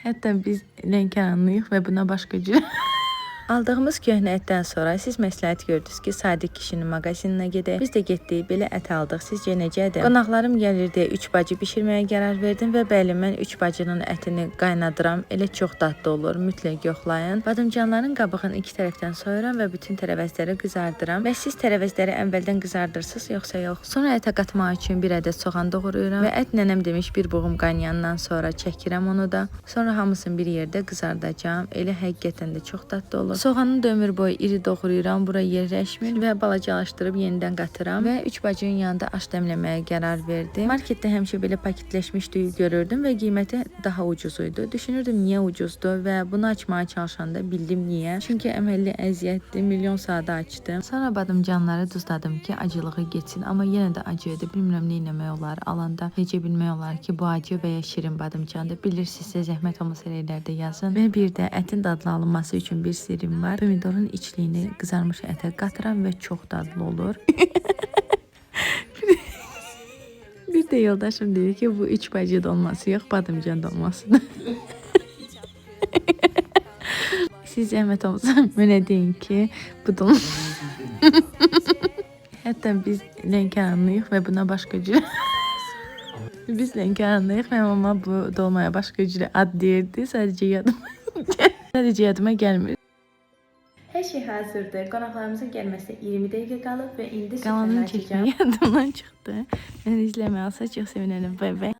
Hətta biz Lənkəranlıyıq və buna başqa cür. Aldığımız köhnə ətdən sonra siz məsləhət gördünüz ki, Sadiq kişinin mağazininə gedək. Biz də getdik, belə ət aldıq. Sizcə necədir? Qonaqlarım gəlir deyə 3 bacı bişirməyə qərar verdim və bəli, mən 3 bacının ətini qaynadıram. Elə çox dadlı olur, mütləq yoxlayın. Badımcanların qabığını iki tərəfdən soyuram və bütün tərəvəzləri qızardıram. Və siz tərəvəzləri əvvəldən qızardırsınız, yoxsa yox? Sonra ətə qatmaq üçün bir ədəd soğan doğrayıram və ət nənəm demiş bir buğum qaynayandan sonra çəkirəm onu da. Sonra hamısını bir yerdə qızardacağam. Elə həqiqətən də çox dadlı olur. Soğanı da ömür boyu iri doğrayıram, bura yerləşmir və balacalaşdırıb yenidən qatıram və 3 bacının yanında aş dəmləməyə qərar verdim. Marketdə həmişə belə paketləşmiş düyü görürdüm və qiyməti daha ucuz idi. Düşünürdüm niyə ucuzdur və bunu açmağa çalışanda bildim niyə. Çünki əməlli əziyyətdir, milyon sadə açdım. Sonra badımcanları duzladım ki, acılığı geçsin, amma yenə də acı idi. Bilmirəm nə etmək olar. Alanda necə bilmək olar ki, bu acı və ya şirin badımcandır. Bilirsinizsə zəhmət olmasa yerlərdə yazın. Və bir də ətin dadlı alınması üçün bir sirrim var. Pomidorun içliyini qızarmış ətə qatıram və çox dadlı olur. Bir də yoldaşım dedi ki, bu 3 bacı dolması yox, badımcan dolmasıdır. Siz zəhmət olmasa mənə deyin ki, bu dolması. Hətta biz Lənkəranlıyıq və buna başqa cür. Biz Lənkəranlıyıq və mama bu dolmaya başqa cür ad deyirdi. Sadəcə yadıma gəlmir. Hər şey hazırdır. Qonaqlarımızın gəlməsinə 20 dəqiqə qalıb və indi qalanın çəkməyi yadımdan çıxdı. Məni izləməyə alsa çox sevinərəm. Bay bay.